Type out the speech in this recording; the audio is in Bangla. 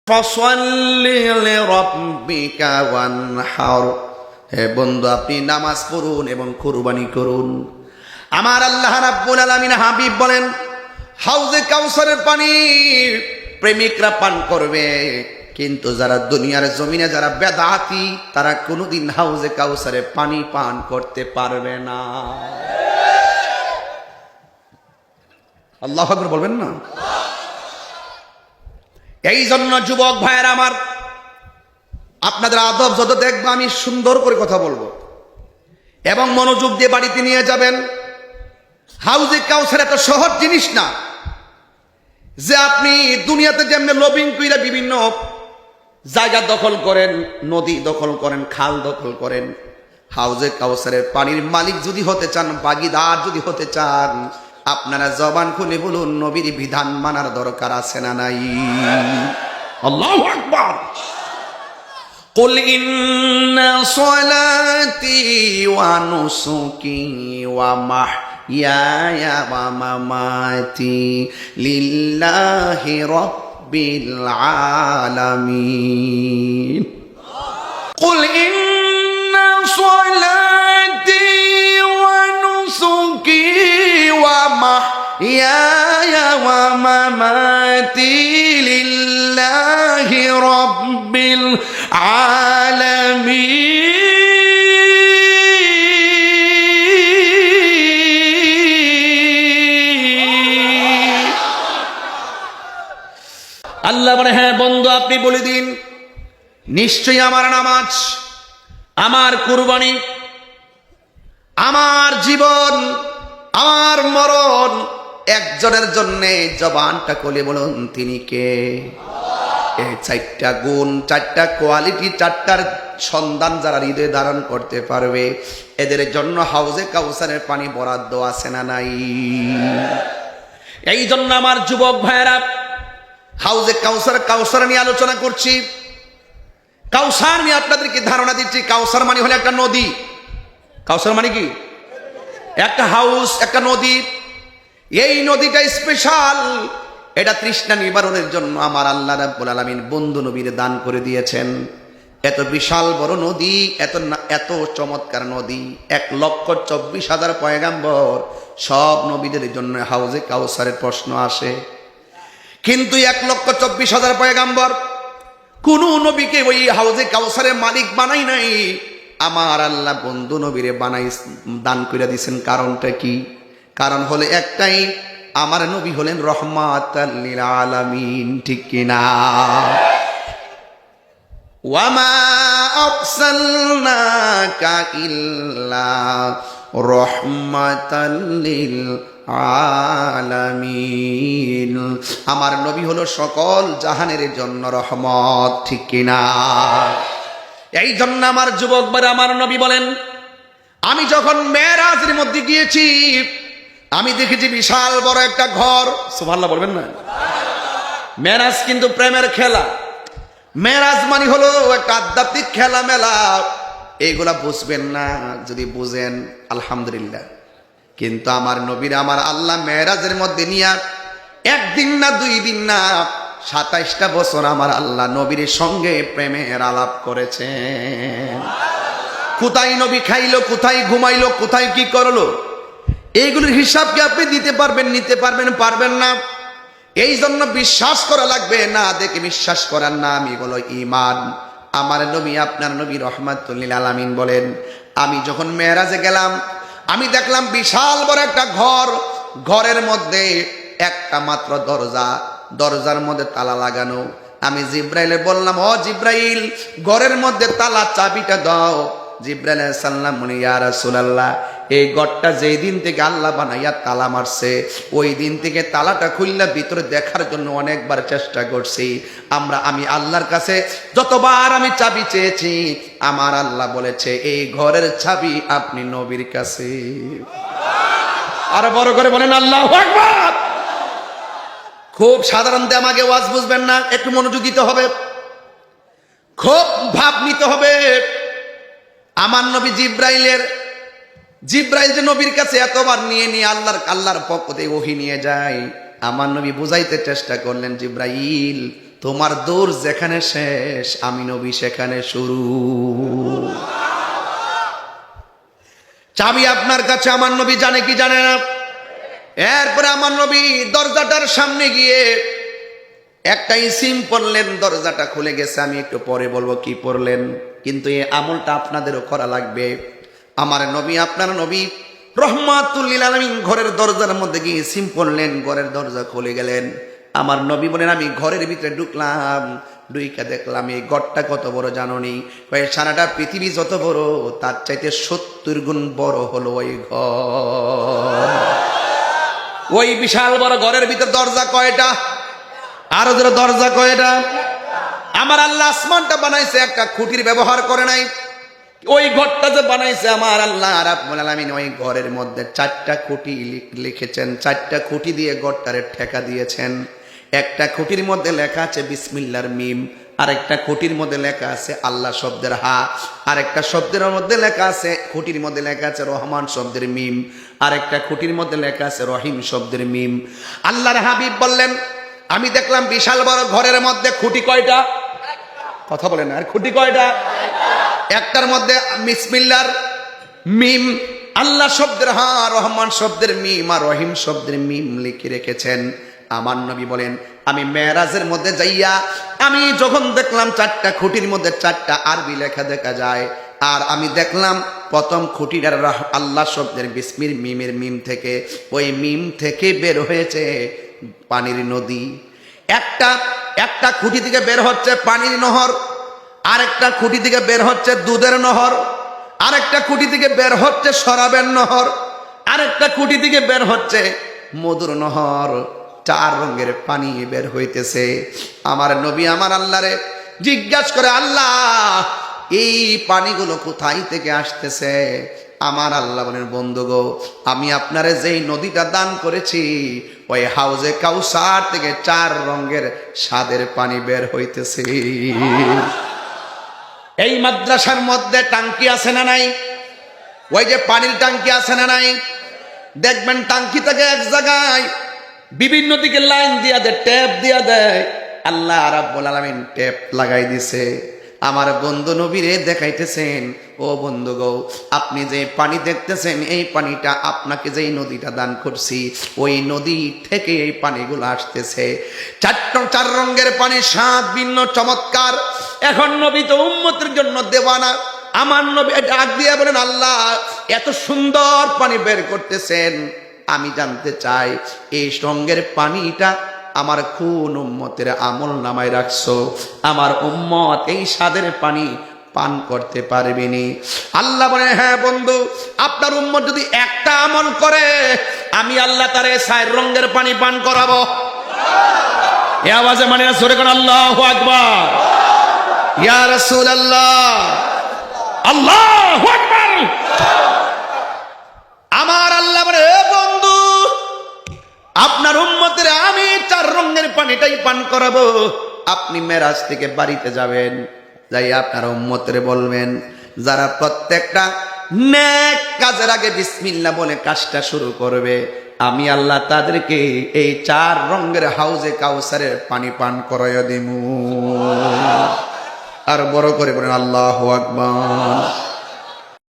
ফসল্লি লিরাব্বিকা ওয়ানহার। হে বন্ধু, আপনি নামাজ পড়ুন এবং কুরবানি করুন। আমার আল্লাহ রাব্বুল আলামিন হাবিব বলেন, হাউজে কাউসারের পানি প্রেমিকরা পান করবে, কিন্তু যারা দুনিয়ার জমিনে যারা বেদাতি তারা কোনোদিন হাউজে কাউসারে পানি পান করতে পারবে না। আল্লাহু আকবার বলবেন না? এই জন্য যুবক ভাইয়েরা আমার, আপনাদের আদব যত দেখবো আমি সুন্দর করে কথা বলবো এবং মনোযোগ দিয়ে বাড়িতে নিয়ে যাবেন। হাউজে কাউসার এত সহজ জিনিস না যে আপনি দুনিয়াতে যেমনি লবিং কইরা বিভিন্ন জায়গা দখল করেন, নদী দখল করেন, খাল দখল করেন। হাউজে কাউসারের পানির মালিক যদি হতে চান, ভাগীদার যদি হতে চান, আপনারা জবান খুলে বলুন, নবীর বিধান মানার দরকার আছে না নাই? আল্লাহু আকবার। কুল ইন্না সলাতি ওয়া নুসুকি ওয়া মাহইয়ায়া ওয়া মামাতি লিল্লাহি রাব্বিল আলামিন। কুল ইন্না সলাতি ওয়া নুসুকি ওয়া মাহইয়ায়া ওয়া মামাতি লিল্লাহি রাব্বিল আলামিন। আল্লাহ বলে, হ্যাঁ বন্ধু আপনি বলে দিন, নিশ্চয়ই আমার নামাজ, আমার কুরবানি, আমার জীবন, আমার মরণ একজনের জন্য। জবানটা খুলে বলুন, তিনি কে? এই চারটা গুণ, চারটা কোয়ালিটি, চারটার সন্ধান যারা হৃদয়ে ধারণ করতে পারবে, এদের জন্য হাউজে কাউসারের পানি বরাদ্দ আছে না নাই? এই জন্য আমার যুবক ভাইয়েরা, হাউজে কাউসার নিয়ে আলোচনা করছি। কাউসার নিয়ে আপনাদেরকে ধারণা দিচ্ছি। কাউসার মানে হলো একটা নদী। কাউসার মানে কি? একটা হাউস, একটা নদী। এই নদীটা স্পেশাল, এটা তৃষ্ণা নিবারণের জন্য আমার আল্লাহ রাব্বুল আলামিন বন্ধু নবীর দান করে দিয়েছেন। এত বিশাল বড় নদী, এত চমৎকার নদী, 1,24,000 পয়গাম্বর, সব নবীদের জন্য হাউজে কাউসারের প্রশ্ন আসে। কিন্তু 1,24,000 পয়গাম্বর কোন নবীকে ওই হাউজে কাউসারের মালিক বানাই নাই, আমার আল্লাহ বন্ধু নবীরে বানাই দান করে দিয়েছেন। কারণটা কি? কারণ হলো একটাই, আমার নবী হলেন রহমাতাল লিল আলামিন, ঠিক কিনা? ওয়ামা আরসালনাকা ইল্লা রহমাতাল লিল আলামিন। আমার নবী হলো সকল জাহানের জন্য রহমত, ঠিক কিনা? এই জন্য আমার যুবক ভাইরা, আমার নবী বলেন, আমি যখন মেরাজের মধ্যে গিয়েছি, আমি দেখেছি বিশাল বড় একটা ঘর। সুবহানাল্লাহ বলবেন না? মেরাজ কিন্তু প্রেমের খেলা। মেরাজ মানে হলো একটা আধ্যাত্মিক খেলা মেলা। এইগুলা বুঝবেন না, যদি বুঝেন আলহামদুলিল্লাহ। কিন্তু আমার নবীর আমার আল্লাহ মেরাজের মধ্যে নিয়ে একদিন না 2 দিন না 27টা বছর আমার আল্লাহ নবীর সঙ্গে প্রেমের আলাপ করেছেন। কোথায় নবী খাইলো, কোথায় ঘুমাইলো, কোথায় কি করলো, এইগুলোর হিসাব কি আপনি দিতে পারবেন? নিতে পারবেন? পারবেন না। এই জন্য বিশ্বাস করা লাগবে, না দেখে বিশ্বাস করার নামই হলো ঈমান। আমার নবী, আপনার নবী রহমাতুল লিল আলামিন বলেন, আমি যখন মেরাজে গেলাম, আমি দেখলাম বিশাল বড় একটা ঘর। ঘরের মধ্যে একটা মাত্র দরজা, দরজার মধ্যে তালা লাগানো। আমি জিব্রাইলে বললাম, ও জিব্রাইল, ঘরের মধ্যে তালা চাবিটা দাও। জিব্রাইল আলাইহিস সালাম বলে, ইয়া রাসূলুল্লাহ, এই ঘরটা যেই দিন থেকে আল্লাহ বানাইয়া তালা মারছে, ওই দিন থেকে তালাটা খুললা ভিতরে দেখার জন্য অনেকবার চেষ্টা করছি। আমি আল্লাহর কাছে যতবার আমি চাবি চেয়েছি, আমার আল্লাহ বলেছে এই ঘরের চাবি আপনি নবীর কাছে। আর বড় করে বলেন আল্লাহু আকবার। খুব সাধারণত আমাকে ওয়াজ বুঝবেন না, একটু মনোযোগ দিতে হবে, খুব ভাব নিতে হবে। আমার নবী জিব্রাইল যে নবীর কাছে এতবার নিয়ে আল্লাহর পক্ষ থেকে ওহী নিয়ে যায়, আমার নবী বুঝাইতে চেষ্টা করলেন, জিব্রাইল তোমার দৌড় যেখানে শেষ আমি নবী সেখানে শুরু। চাবি আপনার কাছে, আমার নবী জানে কি জানে না? এরপরে আমার নবী দরজাটার সামনে গিয়ে একটা ইসিম পড়লেন, দরজাটা খুলে গেছে। আমি একটু পরে বলবো কি পড়লেন, কিন্তু এই আমলটা আপনাদেরও করা লাগবে। আমার নবী, আপনার নবী রহমাতুল লিল আলামিন ঘরের দরজার মধ্যে গিয়ে ইসিম পড়লেন, ঘরের দরজা খুলে গেলেন। আমার নবী বলেন, আমি ঘরের ভিতরে ঢুকলাম, ডুইকা দেখলাম এই ঘরটা কত বড় জাননি? সারাটা পৃথিবী যত বড় তার চাইতে 70 গুণ বড় হলো ওই ঘর। ওই বিশাল বড় ঘরের ভিতর দরজা কয়টা? আরো ধরো দরজা কয়টা? আমার আল্লাহ আসমানটা বানাইছে, একটা খুঁটির ব্যবহার করে নাই। ওই ঘরটা যে বানাইছে আমার আল্লাহ রাব্বুল আলামিন, ওই ঘরের মধ্যে 4টা খুঁটি লিখেছেন। 4টা খুঁটি দিয়ে ঘরটারে ঠেকা দিয়েছেন। একটা খুঁটির মধ্যে লেখা আছে বিসমিল্লাহর মিম, আরেকটা খুঁটির মধ্যে লেখা আছে আল্লাহ শব্দের হা, আরেকটা শব্দের মধ্যে লেখা আছে, খুঁটির মধ্যে লেখা আছে রহমান শব্দের মিম, আরেকটা খুঁটির মধ্যে লেখা আছে রহিম শব্দের মিম। আল্লাহর হাবিব বললেন, আমি দেখলাম বিশাল বড় ঘরের মধ্যে খুঁটি কয়টা? কথা বলেন, আর খুঁটি কয়টা? একটার মধ্যে বিসমিল্লাহর মিম, আল্লাহ শব্দের হা, রহমান শব্দের মিম আর রহিম শব্দের মিম লিখে রেখেছেন। আমার নবী বলেন, আমি মেরাজের মধ্যে যাইয়া আমি যখন দেখলাম 4টা খুঁটির মধ্যে 4টা আরবি লেখা দেখা যায়, আর আমি দেখলাম প্রথম খুঁটিটার আল্লাহ শব্দের বিসমির মিমের মিম থেকে, ওই মিম থেকে বের হয়েছে পানির নদী। একটা খুঁটি থেকে বের হচ্ছে পানির নহর, আরেকটা খুঁটি থেকে বের হচ্ছে দুধের নহর, আরেকটা খুঁটি থেকে বের হচ্ছে শরাবের নহর, আরেকটা খুঁটি থেকে বের হচ্ছে মধুর নহর। 4 রঙের পানি বের হইতেছে। আমার নবী আমার আল্লাহরে জিজ্ঞাসা করে, আল্লাহ এই পানিগুলো কোথায় থেকে আসতেছে? আমার আল্লাহ বলেন, বন্ধু গো, আমি আপনারে যেই নদীটা দান করেছি ওই হাউজে কাউসার থেকে 4 রঙের স্বাদের পানি বের হইতেছে। এই মাদ্রাসার মধ্যে টাঙ্কি আছে না নাই? ওই যে পানির টাঙ্কি আছে না নাই? দেখবেন টাঙ্কি থেকে এক জায়গায় বিভিন্ন দিকে লাইন দিয়া দেয়, ট্যাপ দিয়া দেয়। আল্লাহ রাব্বুল আলামিন ট্যাপ লাগাই দিছে। আমার বন্ধু নবীরে দেখাইতেছেন, ও বন্ধু গো, আপনি যে পানি দেখতেছেন এই পানিটা আপনাকে যেই নদীটা দান করছি ওই নদী থেকে এই পানিগুলো আসতেছে। 4 রঙের পানি, স্বাদ ভিন্ন চমৎকার। এখন নবী তো উম্মতের জন্য দেওয়ানা। আমার নবী ডাক দিয়ে বলেন, আল্লাহ এত সুন্দর পানি বের করতেছেন, আমি জানতে চাই এই রঙের পানিটা আমার কোন উম্মতের আমল নামায় রাখছো? আমার উম্মত এই স্বাদের পানি পান করতে পারবেনি। আল্লাহ বলে, হ্যাঁ বন্ধু, আপনার উম্মত যদি একটা আমল করে আমি আল্লাহ তারে 4 রঙের পানি পান করাবো। এই আওয়াজে মানে জোরে কোন আল্লাহু আকবার, ইয়া রাসূলুল্লাহ, আল্লাহু আকবার। আমার আল্লাহ বলে, বন্ধু আপনার উম্মতের আমি 4 রঙের পানিটাই পান করাবো। আপনি মেরাজ থেকে বাড়িতে যাবেন, যাই আপনার উম্মতের বলবেন, যারা প্রত্যেকটা নেক কাজের আগে বিসমিল্লাহ বলে কাজটা শুরু করবে আমি আল্লাহ তাদেরকে এই 4 রঙের হাউজে কাউসারের পানি পান করাইয়া দিমু। আর বড় করে বলেন আল্লাহু আকবার।